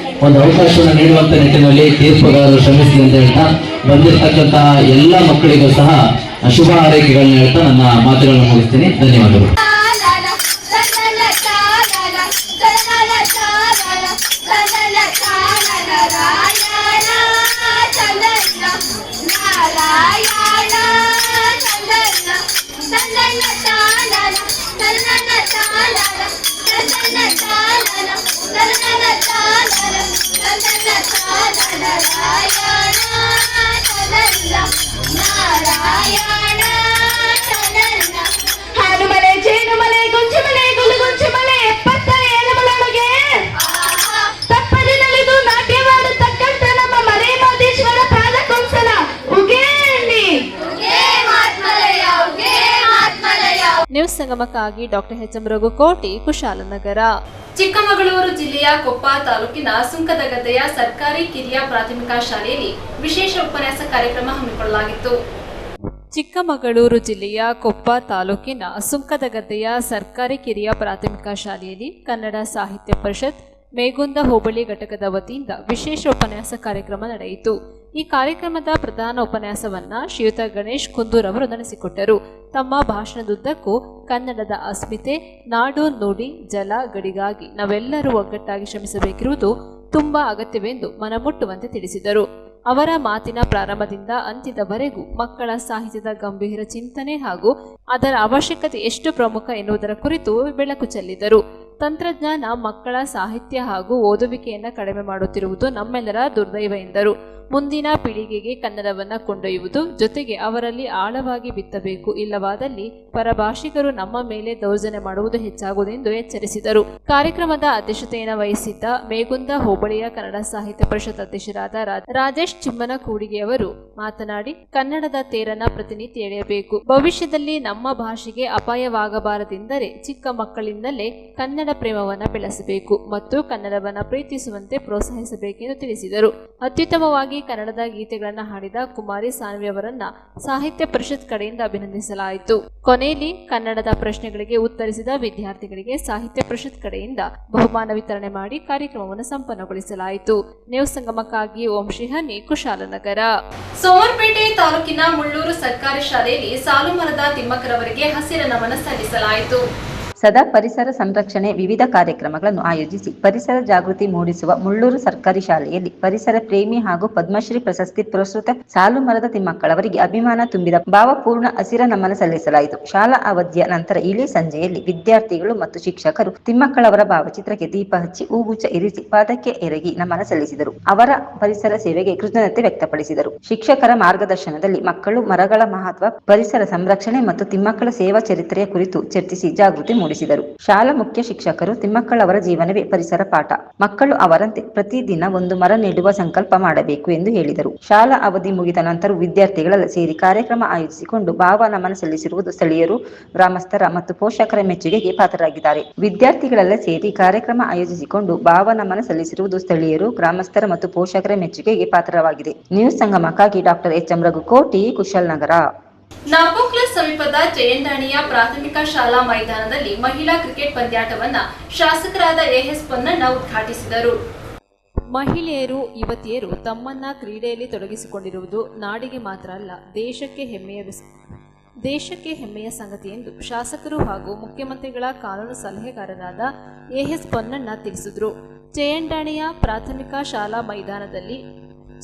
ಒಂದು ಅವಕಾಶವನ್ನು ನೀಡುವಂತ ನಿಟ್ಟಿನಲ್ಲಿ ತೀರ್ಪುಗಾರರು ಶ್ರಮಿಸಲಿ ಅಂತ ಹೇಳ್ತಾ ಬಂದಿರತಕ್ಕಂತಹ ಎಲ್ಲ ಮಕ್ಕಳಿಗೂ ಸಹ ಶುಭ ಹಾರೈಕೆಗಳನ್ನ ಹೇಳ್ತಾ ನನ್ನ ಮಾತುಗಳನ್ನು ಮುಗಿಸ್ತೀನಿ. ಧನ್ಯವಾದಗಳು. ಹಾಡುಮಲೆ, ಜೇನುಮಲೆ, ಗುಂಜುಮಲೆ, ಗುಲುಗುಂಜುಮಲೆ, 77 ಮಲೊಳಗೆ ತಪ್ಪದೆ ನಲಿದು ನಾಟ್ಯವಾಡತಕ್ಕಂತ ನಮ್ಮ ಮರೆ ಮಾದೇಶ್ವರ ಪಾದ ಕೊಂಸಲ ಉಗೇ ಅನ್ನಿ. ನ್ಯೂಸ್ ಸಂಗಮಕ್ಕಾಗಿ ಡಾಕ್ಟರ್ HM ರಘುಕೋಟಿ, ಕುಶಾಲನಗರ. ಚಿಕ್ಕಮಗಳೂರು ಜಿಲ್ಲೆಯ ಕೊಪ್ಪ ತಾಲೂಕಿನ ಸುಂಕದಗದ್ದೆಯ ಸರ್ಕಾರಿ ಕಿರಿಯ ಪ್ರಾಥಮಿಕ ಶಾಲೆಯಲ್ಲಿ ವಿಶೇಷ ಉಪನ್ಯಾಸ ಕಾರ್ಯಕ್ರಮ ಹಮ್ಮಿಕೊಳ್ಳಲಾಗಿತ್ತು. ಚಿಕ್ಕಮಗಳೂರು ಜಿಲ್ಲೆಯ ಕೊಪ್ಪ ತಾಲೂಕಿನ ಸುಂಕದಗದ್ದೆಯ ಸರ್ಕಾರಿ ಕಿರಿಯ ಪ್ರಾಥಮಿಕ ಶಾಲೆಯಲ್ಲಿ ಕನ್ನಡ ಸಾಹಿತ್ಯ ಪರಿಷತ್ ಮೇಗುಂದ ಹೋಬಳಿ ಘಟಕದ ವತಿಯಿಂದ ವಿಶೇಷ ಉಪನ್ಯಾಸ ಕಾರ್ಯಕ್ರಮ ನಡೆಯಿತು. ಈ ಕಾರ್ಯಕ್ರಮದ ಪ್ರಧಾನ ಉಪನ್ಯಾಸವನ್ನ ಶ್ರೀಯುತ ಗಣೇಶ್ ಕುಂದೂರ್ ಅವರು ನಡೆಸಿಕೊಟ್ಟರು. ತಮ್ಮ ಭಾಷಣದುದ್ದಕ್ಕೂ ಕನ್ನಡದ ಅಸ್ಮಿತೆ, ನಾಡು, ನುಡಿ, ಜಲ, ಗಡಿಗಾಗಿ ನಾವೆಲ್ಲರೂ ಒಗ್ಗಟ್ಟಾಗಿ ಶ್ರಮಿಸಬೇಕಿರುವುದು ತುಂಬಾ ಅಗತ್ಯವೆಂದು ಮನಮುಟ್ಟುವಂತೆ ತಿಳಿಸಿದರು. ಅವರ ಮಾತಿನ ಪ್ರಾರಂಭದಿಂದ ಅಂತ್ಯದವರೆಗೂ ಮಕ್ಕಳ ಸಾಹಿತ್ಯದ ಗಂಭೀರ ಚಿಂತನೆ ಹಾಗೂ ಅದರ ಅವಶ್ಯಕತೆ ಎಷ್ಟು ಪ್ರಮುಖ ಎನ್ನುವುದರ ಕುರಿತು ಬೆಳಕು ಚೆಲ್ಲಿದರು. ತಂತ್ರಜ್ಞಾನ ಮಕ್ಕಳ ಸಾಹಿತ್ಯ ಹಾಗೂ ಓದುವಿಕೆಯನ್ನು ಕಡಿಮೆ ಮಾಡುತ್ತಿರುವುದು ನಮ್ಮೆಲ್ಲರ ದುರ್ದೈವ ಎಂದರು. ಮುಂದಿನ ಪೀಳಿಗೆಗೆ ಕನ್ನಡವನ್ನ ಕೊಂಡೊಯ್ಯುವುದು ಜೊತೆಗೆ ಅವರಲ್ಲಿ ಆಳವಾಗಿ ಬಿತ್ತಬೇಕು. ಇಲ್ಲವಾದಲ್ಲಿ ಪರಭಾಷಿಗರು ನಮ್ಮ ಮೇಲೆ ದೌರ್ಜನ್ಯ ಮಾಡುವುದು ಹೆಚ್ಚಾಗುವುದೆಂದು ಎಚ್ಚರಿಸಿದರು. ಕಾರ್ಯಕ್ರಮದ ಅಧ್ಯಕ್ಷತೆಯನ್ನು ವಹಿಸಿದ್ದ ಮೇಗುಂದ ಹೋಬಳಿಯ ಕನ್ನಡ ಸಾಹಿತ್ಯ ಪರಿಷತ್ ಅಧ್ಯಕ್ಷರಾದ ರಾಜೇಶ್ ಚಿಮ್ಮನಕೂಡಿಗೆ ಅವರು ಮಾತನಾಡಿ, ಕನ್ನಡದ ತೇರನ್ನ ಪ್ರತಿನಿತ್ಯ ಎಳೆಯಬೇಕು. ಭವಿಷ್ಯದಲ್ಲಿ ನಮ್ಮ ಭಾಷೆಗೆ ಅಪಾಯವಾಗಬಾರದೆಂದರೆ ಚಿಕ್ಕ ಮಕ್ಕಳಿಂದಲೇ ಕನ್ನಡ ಪ್ರೇಮವನ್ನ ಬೆಳೆಸಬೇಕು ಮತ್ತು ಕನ್ನಡವನ್ನ ಪ್ರೀತಿಸುವಂತೆ ಪ್ರೋತ್ಸಾಹಿಸಬೇಕೆಂದು ತಿಳಿಸಿದರು. ಅತ್ಯುತ್ತಮವಾಗಿ ಕನ್ನಡದ ಗೀತೆಗಳನ್ನು ಹಾಡಿದ ಕುಮಾರಿ ಸಾನ್ವಿ ಅವರನ್ನ ಸಾಹಿತ್ಯ ಪರಿಷತ್ ಕಡೆಯಿಂದ ಅಭಿನಂದಿಸಲಾಯಿತು. ಕೊನೆಯಲ್ಲಿ ಕನ್ನಡದ ಪ್ರಶ್ನೆಗಳಿಗೆ ಉತ್ತರಿಸಿದ ವಿದ್ಯಾರ್ಥಿಗಳಿಗೆ ಸಾಹಿತ್ಯ ಪರಿಷತ್ ಕಡೆಯಿಂದ ಬಹುಮಾನ ವಿತರಣೆ ಮಾಡಿ ಕಾರ್ಯಕ್ರಮವನ್ನು ಸಂಪನ್ನಗೊಳಿಸಲಾಯಿತು. ನ್ಯೂಸ್ ಸಂಗಮಕ್ಕಾಗಿ ಓಂ ಶ್ರೀಹನಿ, ಕುಶಾಲನಗರ. ಸೋಮವಾರಪೇಟೆ ತಾಲೂಕಿನ ಮುಳ್ಳೂರು ಸರ್ಕಾರಿ ಶಾಲೆಯಲ್ಲಿ ಸಾಲು ಮರದ ತಿಮ್ಮಕ್ಕರವರಿಗೆ ಹಸಿರು ನಮನ ಸಲ್ಲಿಸಲಾಯಿತು. ಸದಾ ಪರಿಸರ ಸಂರಕ್ಷಣೆ ವಿವಿಧ ಕಾರ್ಯಕ್ರಮಗಳನ್ನು ಆಯೋಜಿಸಿ ಪರಿಸರ ಜಾಗೃತಿ ಮೂಡಿಸುವ ಮುಳ್ಳೂರು ಸರ್ಕಾರಿ ಶಾಲೆಯಲ್ಲಿ ಪರಿಸರ ಪ್ರೇಮಿ ಹಾಗೂ ಪದ್ಮಶ್ರೀ ಪ್ರಶಸ್ತಿ ಪುರಸ್ಕೃತ ಸಾಲು ಮರದ ತಿಮ್ಮಕ್ಕಳವರಿಗೆ ಅಭಿಮಾನ ತುಂಬಿದ ಭಾವಪೂರ್ಣ ಹಸಿರ ನಮನ ಸಲ್ಲಿಸಲಾಯಿತು. ಶಾಲಾ ಅವಧಿಯ ನಂತರ ಇಳಿ ಸಂಜೆಯಲ್ಲಿ ವಿದ್ಯಾರ್ಥಿಗಳು ಮತ್ತು ಶಿಕ್ಷಕರು ತಿಮ್ಮಕ್ಕಳವರ ಭಾವಚಿತ್ರಕ್ಕೆ ದೀಪ ಹಚ್ಚಿ ಹೂಗುಚ್ಛ ಇರಿಸಿ ಪಾದಕ್ಕೆ ಎರಗಿ ನಮನ ಸಲ್ಲಿಸಿದರು. ಅವರ ಪರಿಸರ ಸೇವೆಗೆ ಕೃತಜ್ಞತೆ ವ್ಯಕ್ತಪಡಿಸಿದರು. ಶಿಕ್ಷಕರ ಮಾರ್ಗದರ್ಶನದಲ್ಲಿ ಮಕ್ಕಳು ಮರಗಳ ಮಹತ್ವ, ಪರಿಸರ ಸಂರಕ್ಷಣೆ ಮತ್ತು ತಿಮ್ಮಕ್ಕಳ ಸೇವಾ ಚರಿತ್ರೆಯ ಕುರಿತು ಚರ್ಚಿಸಿ ಜಾಗೃತಿ ಮೂಡಿಸಿದರು. ಶಾಲಾ ಮುಖ್ಯ ಶಿಕ್ಷಕರು ತಿಮ್ಮಕ್ಕಳವರ ಜೀವನವೇ ಪರಿಸರ ಪಾಠ, ಮಕ್ಕಳು ಅವರಂತೆ ಪ್ರತಿದಿನ ಒಂದು ಮರ ನೆಡುವ ಸಂಕಲ್ಪ ಮಾಡಬೇಕು ಎಂದು ಹೇಳಿದರು. ಶಾಲಾ ಅವಧಿ ಮುಗಿದ ನಂತರ ವಿದ್ಯಾರ್ಥಿಗಳೆಲ್ಲ ಸೇರಿ ಕಾರ್ಯಕ್ರಮ ಆಯೋಜಿಸಿಕೊಂಡು ಭಾವ ನಮನ ಸಲ್ಲಿಸಿರುವುದು ಸ್ಥಳೀಯರು, ಗ್ರಾಮಸ್ಥರ ಮತ್ತು ಪೋಷಕರ ಮೆಚ್ಚುಗೆಗೆ ಪಾತ್ರರಾಗಿದ್ದಾರೆ. ವಿದ್ಯಾರ್ಥಿಗಳೆಲ್ಲ ಸೇರಿ ಕಾರ್ಯಕ್ರಮ ಆಯೋಜಿಸಿಕೊಂಡು ಭಾವ ನಮನ ಸಲ್ಲಿಸಿರುವುದು ಸ್ಥಳೀಯರು, ಗ್ರಾಮಸ್ಥರ ಮತ್ತು ಪೋಷಕರ ಮೆಚ್ಚುಗೆಗೆ ಪಾತ್ರವಾಗಿದೆ. ನ್ಯೂಸ್ ಸಂಗಮಕ್ಕಾಗಿ doctor H M Raghukoti, Kushalnagar. ನಾಪೋಕ್ಲಸ್ ಸಮೀಪದ ಜಯಂಡಾಣಿಯ ಪ್ರಾಥಮಿಕ ಶಾಲಾ ಮೈದಾನದಲ್ಲಿ ಮಹಿಳಾ ಕ್ರಿಕೆಟ್ ಪಂದ್ಯಾಟವನ್ನ ಶಾಸಕರಾದ ಎಎಸ್ ಪೊನ್ನಣ್ಣ ಉದ್ಘಾಟಿಸಿದರು. ಮಹಿಳೆಯರು, ಯುವತಿಯರು ತಮ್ಮನ್ನ ಕ್ರೀಡೆಯಲ್ಲಿ ತೊಡಗಿಸಿಕೊಂಡಿರುವುದು ನಾಡಿಗೆ ಮಾತ್ರ ಅಲ್ಲ, ದೇಶಕ್ಕೆ ಹೆಮ್ಮೆಯ ಸಂಗತಿ ಎಂದು ಶಾಸಕರು ಹಾಗೂ ಮುಖ್ಯಮಂತ್ರಿಗಳ ಕಾನೂನು ಸಲಹೆಗಾರರಾದ ಎಎಸ್ ಪೊನ್ನಣ್ಣ ತಿಳಿಸಿದರು. ಜಯಂಡಾಣಿಯ ಪ್ರಾಥಮಿಕ ಶಾಲಾ ಮೈದಾನದಲ್ಲಿ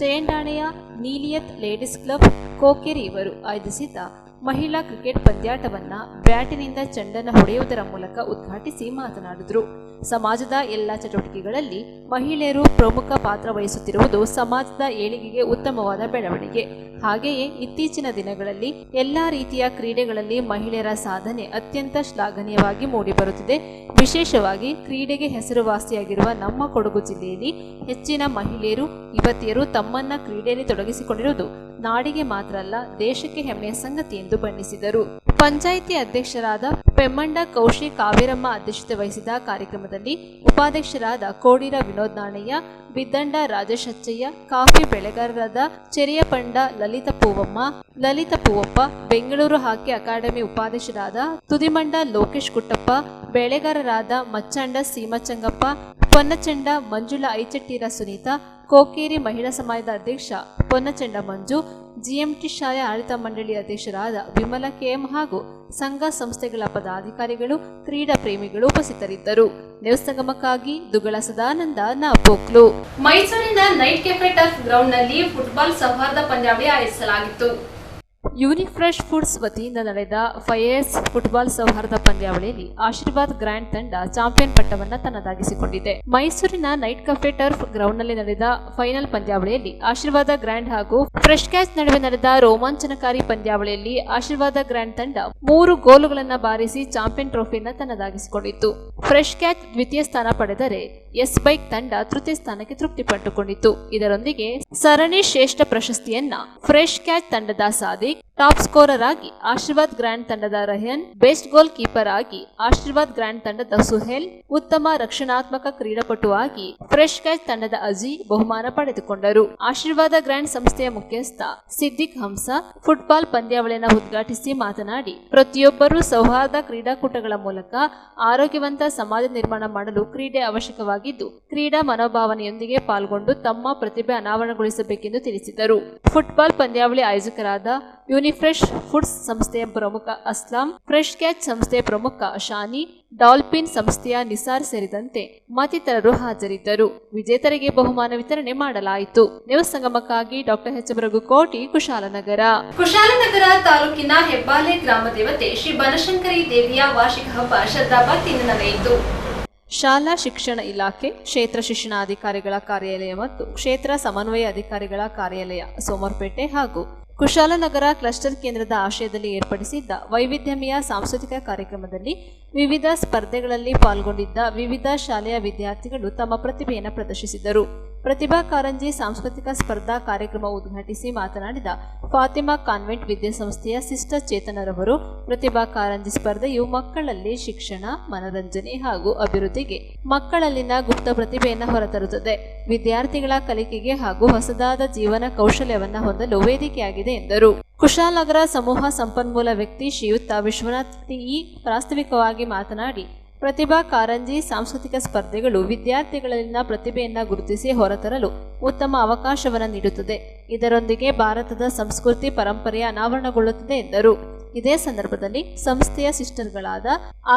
ಜಯಂಡಾಣಿಯ ನೀಲಿಯತ್ ಲೇಡೀಸ್ ಕ್ಲಬ್ ಕೋಕೇರಿ ಇವರು ಆಯೋಜಿಸಿದ್ದ ಮಹಿಳಾ ಕ್ರಿಕೆಟ್ ಪಂದ್ಯಾಟವನ್ನ ಬ್ಯಾಟಿನಿಂದ ಚೆಂಡನ್ನು ಹೊಡೆಯುವುದರ ಮೂಲಕ ಉದ್ಘಾಟಿಸಿ ಮಾತನಾಡಿದರು. ಸಮಾಜದ ಎಲ್ಲ ಚಟುವಟಿಕೆಗಳಲ್ಲಿ ಮಹಿಳೆಯರು ಪ್ರಮುಖ ಪಾತ್ರ ವಹಿಸುತ್ತಿರುವುದು ಸಮಾಜದ ಏಳಿಗೆಗೆ ಉತ್ತಮವಾದ ಬೆಳವಣಿಗೆ. ಹಾಗೆಯೇ ಇತ್ತೀಚಿನ ದಿನಗಳಲ್ಲಿ ಎಲ್ಲಾ ರೀತಿಯ ಕ್ರೀಡೆಗಳಲ್ಲಿ ಮಹಿಳೆಯರ ಸಾಧನೆ ಅತ್ಯಂತ ಶ್ಲಾಘನೀಯವಾಗಿ ಮೂಡಿಬರುತ್ತಿದೆ. ವಿಶೇಷವಾಗಿ ಕ್ರೀಡೆಗೆ ಹೆಸರುವಾಸಿಯಾಗಿರುವ ನಮ್ಮ ಕೊಡಗು ಜಿಲ್ಲೆಯಲ್ಲಿ ಹೆಚ್ಚಿನ ಮಹಿಳೆಯರು, ಯುವತಿಯರು ತಮ್ಮನ್ನ ಕ್ರೀಡೆಯಲ್ಲಿ ತೊಡಗಿಸಿಕೊಂಡಿರುವುದು ನಾಡಿಗೆ ಮಾತ್ರ ಅಲ್ಲ, ದೇಶಕ್ಕೆ ಹೆಮ್ಮೆಯ ಸಂಗತಿ ಎಂದು ಬಣ್ಣಿಸಿದರು. ಪಂಚಾಯಿತಿ ಅಧ್ಯಕ್ಷರಾದ ಪೆಮ್ಮಂಡ ಕೌಶಿ ಕಾವೇರಮ್ಮ ಅಧ್ಯಕ್ಷತೆ ವಹಿಸಿದ ಕಾರ್ಯಕ್ರಮದಲ್ಲಿ ಉಪಾಧ್ಯಕ್ಷರಾದ ಕೋಡಿರ ವಿನೋದ್ ನಾಣಯ್ಯ, ಬಿದ್ದಂಡ ರಾಜೇಶ್ ಅಚ್ಚಯ್ಯ, ಕಾಫಿ ಬೆಳೆಗಾರರಾದ ಚೆರಿಯಪಂಡ ಲಲಿತ ಪೂವಪ್ಪ, ಬೆಂಗಳೂರು ಹಾಕಿ ಅಕಾಡೆಮಿ ಉಪಾಧ್ಯಕ್ಷರಾದ ತುದಿಮಂಡ ಲೋಕೇಶ್ ಕುಟ್ಟಪ್ಪ, ಬೆಳೆಗಾರರಾದ ಮಚ್ಚಂಡ ಸೀಮಚಂಗಪ್ಪ, ಪೊನ್ನಚಂಡ ಮಂಜುಳಾ ಐಚೆಟ್ಟಿರ ಸುನೀತಾ, ಕೋಕೇರಿ ಮಹಿಳಾ ಸಮಾಜದ ಅಧ್ಯಕ್ಷ ಪೊನ್ನಚಂಡ ಮಂಜು, ಜಿಎಂಟಿ ಶಾಲೆ ಆಡಳಿತ ಮಂಡಳಿ ಅಧ್ಯಕ್ಷರಾದ ವಿಮಲಾ ಕೆಎಂ ಹಾಗೂ ಸಂಘ ಸಂಸ್ಥೆಗಳ ಪದಾಧಿಕಾರಿಗಳು, ಕ್ರೀಡಾ ಪ್ರೇಮಿಗಳು ಉಪಸ್ಥಿತರಿದ್ದರು. ನ್ಯೂಸ್ ಸಂಗಮಕ್ಕಾಗಿ ದುಗಳ ಸದಾನಂದ, ನಾಪೋಕ್ಲು. ಮೈಸೂರಿನ ನೈಟ್ ಕೆಫೆ ಟರ್ಫ್ ಗ್ರೌಂಡ್ನಲ್ಲಿ ಫುಟ್ಬಾಲ್ ಸೌಹಾರ್ದ ಪಂದ್ಯಾವಳಿ ಆಯೋಜಿಸಲಾಗಿತ್ತು. ಯೂನಿಫ್ರೆಶ್ ಫುಡ್ಸ್ ವತಿಯಿಂದ ನಡೆದ 5S ಫುಟ್ಬಾಲ್ ಸೌಹಾರ್ದ ಪಂದ್ಯಾವಳಿಯಲ್ಲಿ ಆಶೀರ್ವಾದ್ ಗ್ರ್ಯಾಂಡ್ ತಂಡ ಚಾಂಪಿಯನ್ ಪಟ್ಟವನ್ನು ತನ್ನದಾಗಿಸಿಕೊಂಡಿದೆ. ಮೈಸೂರಿನ ನೈಟ್ ಕೆಫೆ ಟರ್ಫ್ ಗ್ರೌಂಡ್ನಲ್ಲಿ ನಡೆದ ಫೈನಲ್ ಪಂದ್ಯಾವಳಿಯಲ್ಲಿ ಆಶೀರ್ವಾದ ಗ್ರ್ಯಾಂಡ್ ಹಾಗೂ ಫ್ರೆಶ್ ಕ್ಯಾಚ್ ನಡುವೆ ನಡೆದ ರೋಮಾಂಚನಕಾರಿ ಪಂದ್ಯಾವಳಿಯಲ್ಲಿ ಆಶೀರ್ವಾದ ಗ್ರ್ಯಾಂಡ್ ತಂಡ 3 ಗೋಲುಗಳನ್ನು ಬಾರಿಸಿ ಚಾಂಪಿಯನ್ ಟ್ರೋಫಿಯನ್ನು ತನ್ನದಾಗಿಸಿಕೊಂಡಿತ್ತು. ಫ್ರೆಶ್ ಕ್ಯಾಚ್ ದ್ವಿತೀಯ ಸ್ಥಾನ ಪಡೆದರೆ ಎಸ್ ಬೈಕ್ ತಂಡ ತೃತೀಯ ಸ್ಥಾನಕ್ಕೆ ತೃಪ್ತಿಪಟ್ಟುಕೊಂಡಿತ್ತು. ಇದರೊಂದಿಗೆ ಸರಣಿ ಶ್ರೇಷ್ಠ ಪ್ರಶಸ್ತಿಯನ್ನ ಫ್ರೆಶ್ ಕ್ಯಾಚ್ ತಂಡದ ಸಾದಿಕ್, ಟಾಪ್ ಸ್ಕೋರರ್ ಆಗಿ ಆಶೀರ್ವಾದ್ ಗ್ರ್ಯಾಂಡ್ ತಂಡದ ರಹ್ಯಾನ್, ಬೆಸ್ಟ್ ಗೋಲ್ ಕೀಪರ್ ಆಗಿ ಆಶೀರ್ವಾದ್ ಗ್ರ್ಯಾಂಡ್ ತಂಡದ ಸುಹೇಲ್, ಉತ್ತಮ ರಕ್ಷಣಾತ್ಮಕ ಕ್ರೀಡಾಪಟು ಆಗಿ ಫ್ರೆಶ್ ಕ್ಯಾಚ್ ತಂಡದ ಅಜಿ ಬಹುಮಾನ ಪಡೆದುಕೊಂಡರು. ಆಶೀರ್ವಾದ ಗ್ರ್ಯಾಂಡ್ ಸಂಸ್ಥೆಯ ಮುಖ್ಯಸ್ಥ ಸಿದ್ದಿಕ್ ಹಂಸ ಫುಟ್ಬಾಲ್ ಪಂದ್ಯಾವಳಿಯನ್ನು ಉದ್ಘಾಟಿಸಿ ಮಾತನಾಡಿ, ಪ್ರತಿಯೊಬ್ಬರೂ ಸೌಹಾರ್ದ ಕ್ರೀಡಾಕೂಟಗಳ ಮೂಲಕ ಆರೋಗ್ಯವಂತ ಸಮಾಜ ನಿರ್ಮಾಣ ಮಾಡಲು ಕ್ರೀಡೆ ಅವಶ್ಯಕವಾಗಿದ್ದು, ಕ್ರೀಡಾ ಮನೋಭಾವನೆಯೊಂದಿಗೆ ಪಾಲ್ಗೊಂಡು ತಮ್ಮ ಪ್ರತಿಭೆ ಅನಾವರಣಗೊಳಿಸಬೇಕೆಂದು ತಿಳಿಸಿದರು. ಫುಟ್ಬಾಲ್ ಪಂದ್ಯಾವಳಿ ಆಯೋಜಕರಾದ ಯೂನಿಫ್ರೆಶ್ ಫುಡ್ಸ್ ಸಂಸ್ಥೆಯ ಪ್ರಮುಖ ಅಸ್ಲಾಂ, ಫ್ರೆಶ್ ಕ್ಯಾಚ್ ಸಂಸ್ಥೆಯ ಪ್ರಮುಖ ಶಾನಿ, ಡಾಲ್ಫಿನ್ ಸಂಸ್ಥೆಯ ನಿಸಾರ್ ಸೇರಿದಂತೆ ಮತ್ತಿತರರು ಹಾಜರಿದ್ದರು. ವಿಜೇತರಿಗೆ ಬಹುಮಾನ ವಿತರಣೆ ಮಾಡಲಾಯಿತು. ನ್ಯೂಸ್ ಸಂಗಮಕ್ಕಾಗಿ doctor H M Raghukoti, Kushalnagar. Kushalnagar ತಾಲೂಕಿನ ಹೆಬ್ಬಾಲೆ ಗ್ರಾಮ ದೇವತೆ ಶ್ರೀ ಬನಶಂಕರಿ ದೇವಿಯ ವಾರ್ಷಿಕ ಹಬ್ಬ ಶ್ರದ್ಧಾಭಕ್ತಿಯಿಂದ ನಡೆಯಿತು. ಶಾಲಾ ಶಿಕ್ಷಣ ಇಲಾಖೆ, ಕ್ಷೇತ್ರ ಶಿಕ್ಷಣಾಧಿಕಾರಿಗಳ ಕಾರ್ಯಾಲಯ ಮತ್ತು ಕ್ಷೇತ್ರ ಸಮನ್ವಯ ಅಧಿಕಾರಿಗಳ ಕಾರ್ಯಾಲಯ ಸೋಮವಾರಪೇಟೆ ಹಾಗೂ ಕುಶಾಲನಗರ ಕ್ಲಸ್ಟರ್ ಕೇಂದ್ರದ ಆಶ್ರಯದಲ್ಲಿ ಏರ್ಪಡಿಸಿದ್ದ ವೈವಿಧ್ಯಮಯ ಸಾಂಸ್ಕೃತಿಕ ಕಾರ್ಯಕ್ರಮದಲ್ಲಿ ವಿವಿಧ ಸ್ಪರ್ಧೆಗಳಲ್ಲಿ ಪಾಲ್ಗೊಂಡಿದ್ದ ವಿವಿಧ ಶಾಲೆಯ ವಿದ್ಯಾರ್ಥಿಗಳು ತಮ್ಮ ಪ್ರತಿಭೆಯನ್ನು ಪ್ರದರ್ಶಿಸಿದರು. ಪ್ರತಿಭಾ ಕಾರಂಜಿ ಸಾಂಸ್ಕೃತಿಕ ಸ್ಪರ್ಧಾ ಕಾರ್ಯಕ್ರಮ ಉದ್ಘಾಟಿಸಿ ಮಾತನಾಡಿದ ಫಾತಿಮಾ ಕಾನ್ವೆಂಟ್ ವಿದ್ಯಾಸಂಸ್ಥೆಯ ಸಿಸ್ಟರ್ ಚೇತನರವರು, ಪ್ರತಿಭಾ ಕಾರಂಜಿ ಸ್ಪರ್ಧೆಯು ಮಕ್ಕಳಲ್ಲಿ ಶಿಕ್ಷಣ, ಮನರಂಜನೆ ಹಾಗೂ ಅಭಿವೃದ್ಧಿಗೆ ಮಕ್ಕಳಲ್ಲಿನ ಗುಪ್ತ ಪ್ರತಿಭೆಯನ್ನು ಹೊರತರುತ್ತದೆ. ವಿದ್ಯಾರ್ಥಿಗಳ ಕಲಿಕೆಗೆ ಹಾಗೂ ಹೊಸದಾದ ಜೀವನ ಕೌಶಲ್ಯವನ್ನು ಹೊಂದಲು ವೇದಿಕೆಯಾಗಿದೆ ಎಂದರು. ಕುಶಾಲನಗರ ಸಮೂಹ ಸಂಪನ್ಮೂಲ ವ್ಯಕ್ತಿ ಶ್ರೀಯುತ ವಿಶ್ವನಾಥ್ ಟಿ ಪ್ರಾಸ್ತಾವಿಕವಾಗಿ ಮಾತನಾಡಿ, ಪ್ರತಿಭಾ ಕಾರಂಜಿ ಸಾಂಸ್ಕೃತಿಕ ಸ್ಪರ್ಧೆಗಳು ವಿದ್ಯಾರ್ಥಿಗಳಲ್ಲಿನ ಪ್ರತಿಭೆಯನ್ನು ಗುರುತಿಸಿ ಹೊರತರಲು ಉತ್ತಮ ಅವಕಾಶವನ್ನು ನೀಡುತ್ತದೆ. ಇದರೊಂದಿಗೆ ಭಾರತದ ಸಂಸ್ಕೃತಿ ಪರಂಪರೆಯ ಅನಾವರಣಗೊಳ್ಳುತ್ತದೆ ಎಂದರು. ಇದೇ ಸಂದರ್ಭದಲ್ಲಿ ಸಂಸ್ಥೆಯ ಸಿಸ್ಟರ್ಗಳಾದ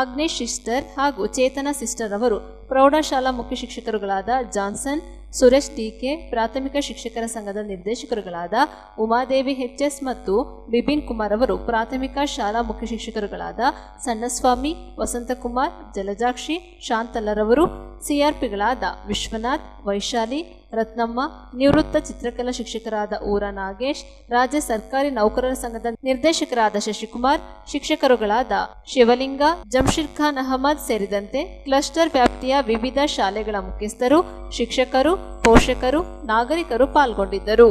ಆಗ್ನೇಶ್ ಸಿಸ್ಟರ್ ಹಾಗೂ ಚೇತನ ಸಿಸ್ಟರ್ ಅವರು, ಪ್ರೌಢಶಾಲಾ ಮುಖ್ಯ ಶಿಕ್ಷಕರುಗಳಾದ ಜಾನ್ಸನ್, ಸುರೇಶ್ ಡಿಕೆ, ಪ್ರಾಥಮಿಕ ಶಿಕ್ಷಕರ ಸಂಘದ ನಿರ್ದೇಶಕರುಗಳಾದ ಉಮಾದೇವಿ ಎಚ್ಎಸ್ ಮತ್ತು ಬಿಪಿನ್ ಕುಮಾರ್ ಅವರು, ಪ್ರಾಥಮಿಕ ಶಾಲಾ ಮುಖ್ಯ ಶಿಕ್ಷಕರುಗಳಾದ ಸಣ್ಣಸ್ವಾಮಿ, ವಸಂತಕುಮಾರ್, ಜಲಜಾಕ್ಷಿ, ಶಾಂತಲ್ಲರವರು, ಸಿಆರ್ಪಿಗಳಾದ ವಿಶ್ವನಾಥ್, ವೈಶಾಲಿ, ರತ್ನಮ್ಮ, ನಿವೃತ್ತ ಚಿತ್ರಕಲಾ ಶಿಕ್ಷಕರಾದ ಊರ ನಾಗೇಶ್, ರಾಜ್ಯ ಸರ್ಕಾರಿ ನೌಕರರ ಸಂಘದ ನಿರ್ದೇಶಕರಾದ ಶಶಿಕುಮಾರ್, ಶಿಕ್ಷಕರುಗಳಾದ ಶಿವಲಿಂಗ, ಜಮ್ಶೀರ್ ಖಾನ್ ಅಹಮದ್ ಸೇರಿದಂತೆ ಕ್ಲಸ್ಟರ್ ವ್ಯಾಪ್ತಿಯ ವಿವಿಧ ಶಾಲೆಗಳ ಮುಖ್ಯಸ್ಥರು, ಶಿಕ್ಷಕರು, ಪೋಷಕರು, ನಾಗರಿಕರು ಪಾಲ್ಗೊಂಡಿದ್ದರು.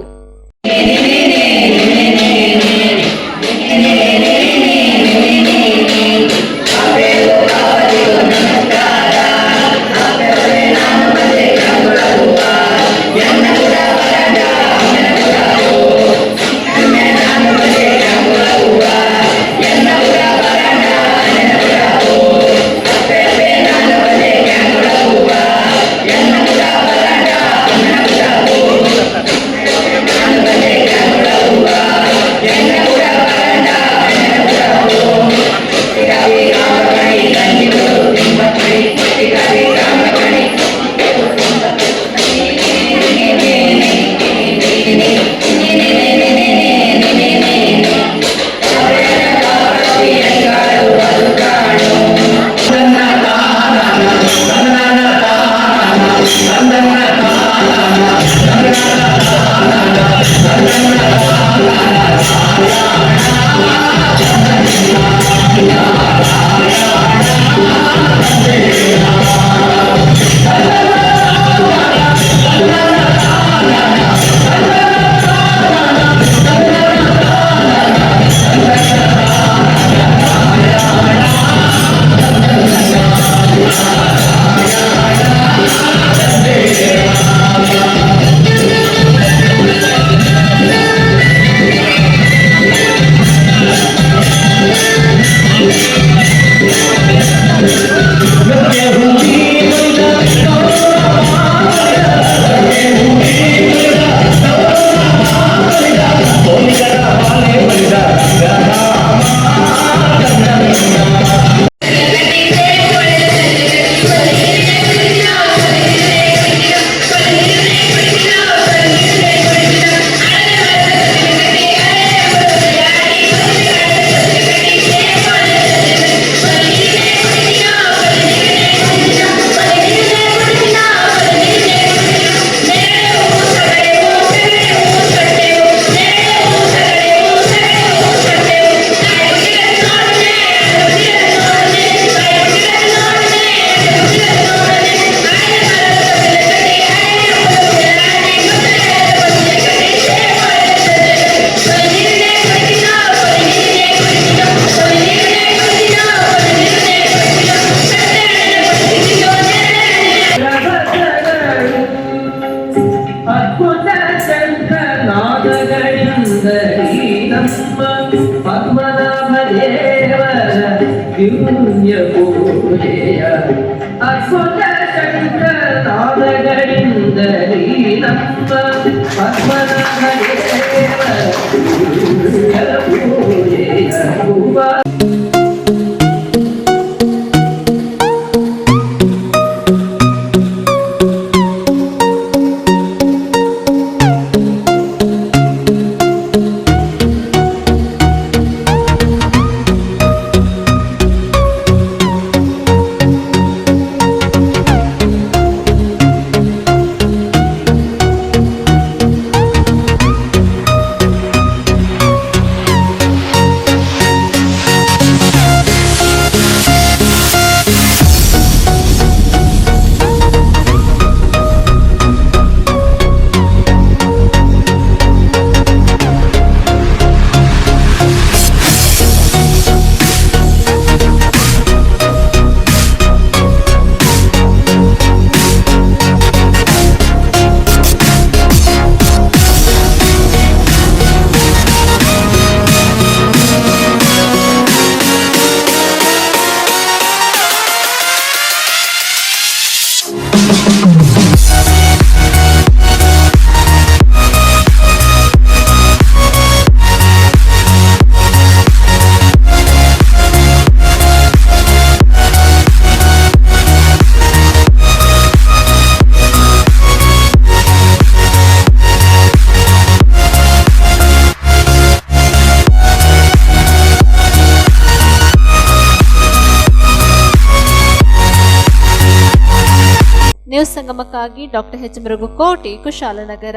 ನ್ಯೂಸ್ ಸಂಗಮಕ್ಕಾಗಿ ಡಾಕ್ಟರ್ ಎಚ್ ಮೃಗುಕೋಟಿ, ಕುಶಾಲನಗರ.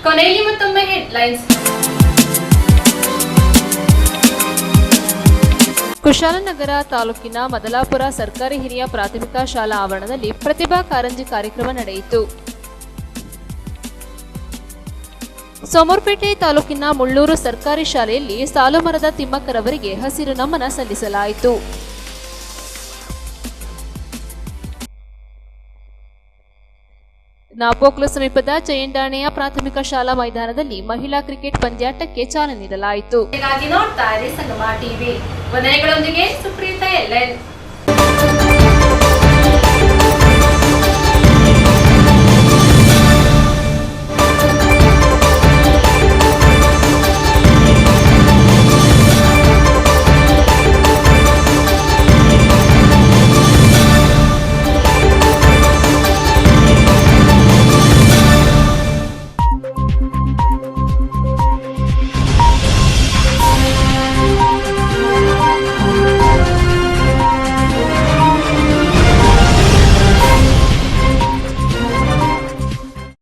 ಕೊನೆಯಲ್ಲಿ ಮತ್ತೊಮ್ಮೆ ಹೆಡ್ಲೈನ್ಸ್. ಕುಶಾಲನಗರ ತಾಲೂಕಿನ ಮದಲಾಪುರ ಸರ್ಕಾರಿ ಹಿರಿಯ ಪ್ರಾಥಮಿಕ ಶಾಲಾ ಆವರಣದಲ್ಲಿ ಪ್ರತಿಭಾ ಕಾರಂಜಿ ಕಾರ್ಯಕ್ರಮ ನಡೆಯಿತು. ಸೋಮರ್ಪೇಟೆ ತಾಲೂಕಿನ ಮುಳ್ಳೂರು ಸರ್ಕಾರಿ ಶಾಲೆಯಲ್ಲಿ ಸಾಲುಮರದ ತಿಮ್ಮಕ್ಕರವರಿಗೆ ಹಸಿರು ನಮನ ಸಲ್ಲಿಸಲಾಯಿತು. ನಾಪೋಕ್ಲು ಸಮೀಪದ ಚಯಂಡಾಣೆಯ ಪ್ರಾಥಮಿಕ ಶಾಲಾ ಮೈದಾನದಲ್ಲಿ ಮಹಿಳಾ ಕ್ರಿಕೆಟ್ ಪಂದ್ಯಾಟಕ್ಕೆ ಚಾಲನೆ ನೀಡಲಾಯಿತು. ನೋಡ್ತಾ ಇರಿ ಸಂಗಮ ಟಿವಿ. ವಂದನೆಗಳೊಂದಿಗೆ ಸುಪ್ರೀತಾ LN.